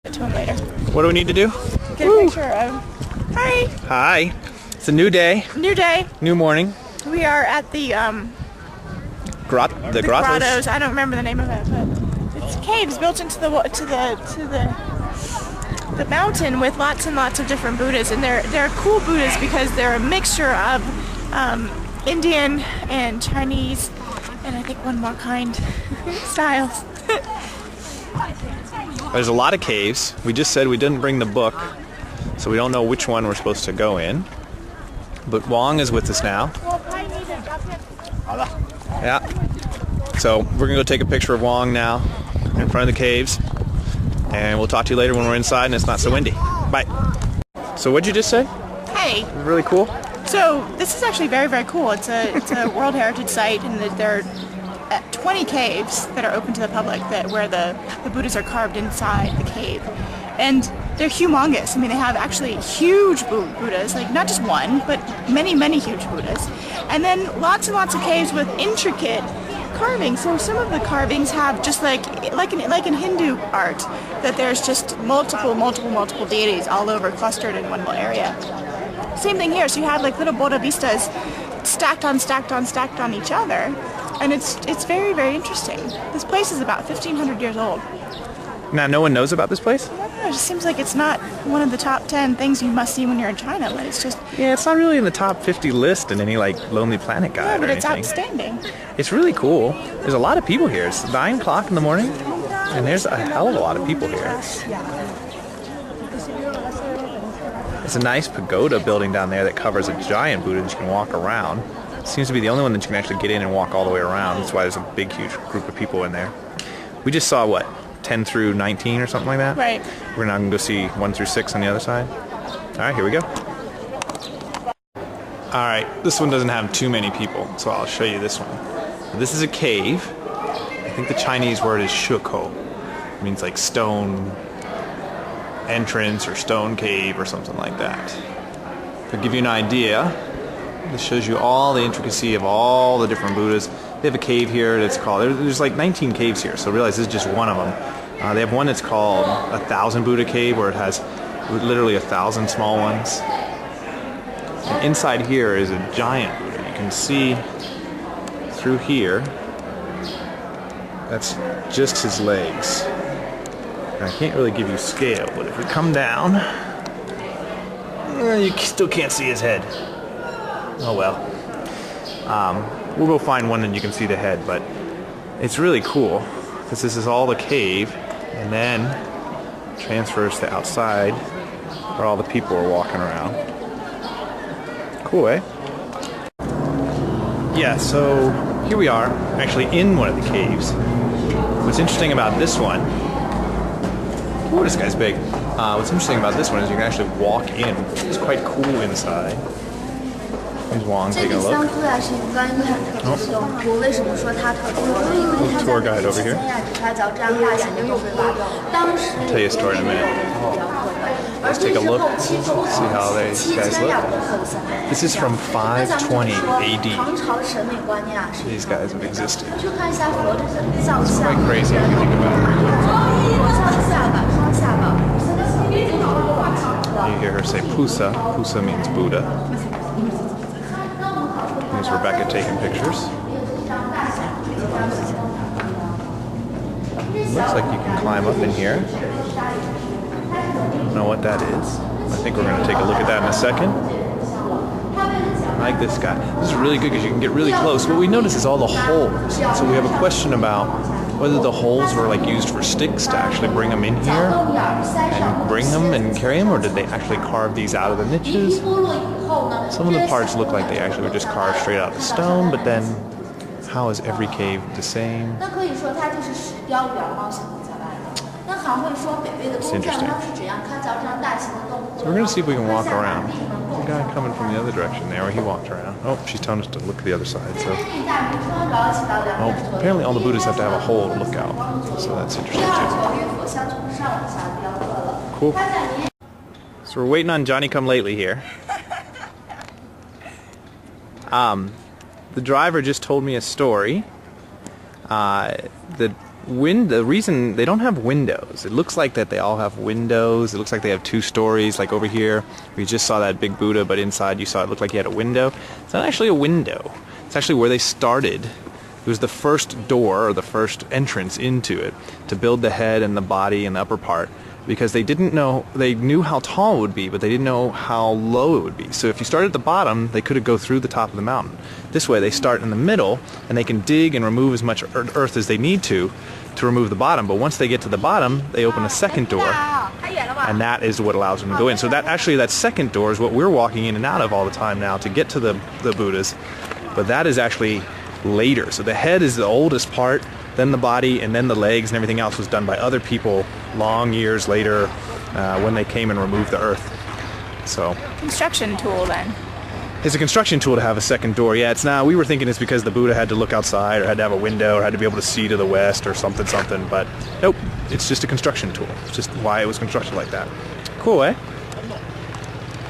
To him later. What do we need to do? Get a picture of. Hi. Hi. It's a new day. New day. New morning. We are at the grottos. I don't remember the name of it, but it's caves built into the mountain with lots and lots of different Buddhas, and they're cool Buddhas because they're a mixture of Indian and Chinese, and I think one more kind styles. There's a lot of caves. We just said we didn't bring the book, so we don't know which one we're supposed to go in. But Wong is with us now. Yeah. So we're gonna go take a picture of Wong now in front of the caves, and we'll talk to you later when we're inside and it's not so windy. Bye. So what'd you just say? Hey. Really cool. So this is actually very, very cool. It's a World Heritage Site, and there are 20 caves that are open to the public where the Buddhas are carved inside the cave. And they're humongous. I mean, they have actually huge Buddhas, like not just one, but many, many huge Buddhas. And then lots and lots of caves with intricate carvings. So some of the carvings have just like in Hindu art, that there's just multiple deities all over clustered in one little area. Same thing here. So you have like little Bodhisattvas stacked on each other. And it's very, very interesting. This place is about 1,500 years old. Now, no one knows about this place? I don't know, it just seems like it's not one of the top 10 things you must see when you're in China, but it's just... Yeah, it's not really in the top 50 list in any, like, Lonely Planet guide but or it's anything. outstanding. It's really cool. There's a lot of people here. It's 9 o'clock in the morning, and there's a hell of a lot of people here. It's a nice pagoda building down there that covers a giant Buddha that you can walk around. Seems to be the only one that you can actually get in and walk all the way around. That's why there's a big, huge group of people in there. We just saw, what, 10 through 19 or something like that? Right. We're now going to go see 1 through 6 on the other side. All right, here we go. All right, this one doesn't have too many people, so I'll show you this one. This is a cave. I think the Chinese word is shukou. It means like stone entrance or stone cave or something like that. To give you an idea, this shows you all the intricacy of all the different Buddhas. They have a cave here that's called, there's like 19 caves here, so realize this is just one of them. They have one that's called 1,000 Buddha Cave, where it has literally 1,000 small ones. And inside here is a giant Buddha. You can see through here, that's just his legs. And I can't really give you scale, but if we come down, you still can't see his head. Oh well. We'll go find one and you can see the head, but it's really cool because this is all the cave and then transfers to outside where all the people are walking around. Cool, eh? Yeah, so here we are, actually in one of the caves. What's interesting about this one, oh, this guy's big. What's interesting about this one is you can actually walk in. It's quite cool inside. Here's Wong taking a look. Oh. Tour guide over here. I'll tell you a story in a minute. Let's take a look, see how these guys look. This is from 520 AD. These guys have existed. It's quite crazy if you think about it. You hear her say Pusa. Pusa means Buddha. Here's Rebecca taking pictures. Looks like you can climb up in here. I don't know what that is. I think we're going to take a look at that in a second. I like this guy. This is really good because you can get really close. What we notice is all the holes. So we have a question about whether the holes were like used for sticks to actually bring them in here and bring them and carry them, or did they actually carve these out of the niches? Some of the parts look like they actually were just carved straight out of the stone, but then how is every cave the same? It's interesting. So we're going to see if we can walk around. There's a guy coming from the other direction there where he walked around. Oh, she's telling us to look at the other side. So, well, apparently all the Buddhas have to have a hole to look out. So that's interesting too. Cool. So we're waiting on Johnny Come Lately here. The driver just told me a story. The The reason they don't have windows, it looks like that they all have windows. It looks like they have 2 stories, like over here. We just saw that big Buddha, but inside you saw it looked like he had a window. It's not actually a window. It's actually where they started. It was the first door, or the first entrance into it, to build the head and the body and the upper part, because they didn't know, they knew how tall it would be, but they didn't know how low it would be. So if you started at the bottom, they could go through the top of the mountain. This way they start in the middle, and they can dig and remove as much earth as they need to remove the bottom. But once they get to the bottom, they open a second door, and that is what allows them to go in. So that second door is what we're walking in and out of all the time now to get to the Buddhas. But that is actually later. So the head is the oldest part, then the body, and then the legs and everything else was done by other people long years later when they came and removed the earth. So Construction tool then. it's a construction tool to have a second door. Yeah, it's now, we were thinking it's because the Buddha had to look outside or had to have a window or had to be able to see to the west or something, but nope, it's just a construction tool. It's just why it was constructed like that. Cool, eh?